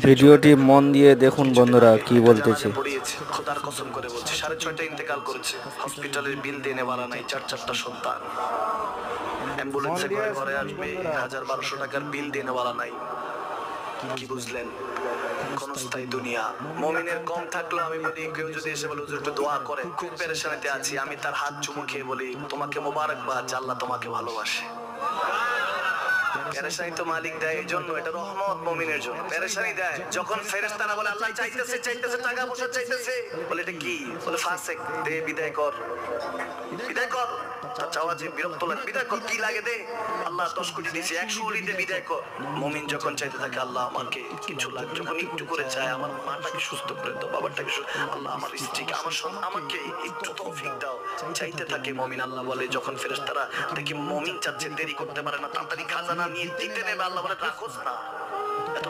ভিডিওটি মন দিয়ে দেখুন বন্ধুরা কি বলতেছে। খোদার কসম করে বলছে 6:30 ইন্তেকাল করেছে, হসপিটালের বিল দিয়ে নেওয়ালা নাই, 4-4টা সন্তান, অ্যাম্বুলেন্সে ঘরে ঘরে আসবে, 1000-1200 টাকার বিল দিয়ে নেওয়ালা নাই। কি বুঝলেন? কোন স্থায়ী দুনিয়া। মুমিনের কম থাকলেও আমি বলি, কেউ যদি এসে বলে হুজুর একটু দোয়া করেন, খুব পেরেশানিতে আছি, আমি তার হাত চুমু খেয়ে বলি তোমাকে মোবারকবাদ, আল্লাহ তোমাকে ভালোবাসে। পেরেশানি তো মালিক দেয়, এই জন্য এটা রহমত মুমিনের জন্য। পেরেশানি দেয় যখন ফেরেশতারা বলে আল্লাহ চাইতেছে চাইতেছে, টাকা পয়সা চাইতেছে, বলে এটা কি? বলে ফাসিক, দে বিদায় কর, বিদায় কর। তার চাওয়া যে বিরক্ত লাগে, বিদায় কর, কি লাগে দে, আল্লাহ 10 কোটি দিয়েছে, 100 কোটি দে, বিদায় কর। মুমিন যখন চাইতে থাকে আল্লাহ আমাকে কিছু লাগে, যখন একটু করে চায় আমার মাটাকে সুস্থ করে দাও, বাবাটাকে আল্লাহ আমার স্ত্রীকে, আমার আমাকে একটু তৌফিক দাও, চাইতে থাকে মুমিন। আল্লাহ বলে যখন ফেরেশতারা দেখি মুমিন চাচ্ছে, দেরি করতে পারে না, তাড়াতাড়ি খাজানা নিয়ে দিতে নেবে, আল্লাহ বলে রাখোস না, এত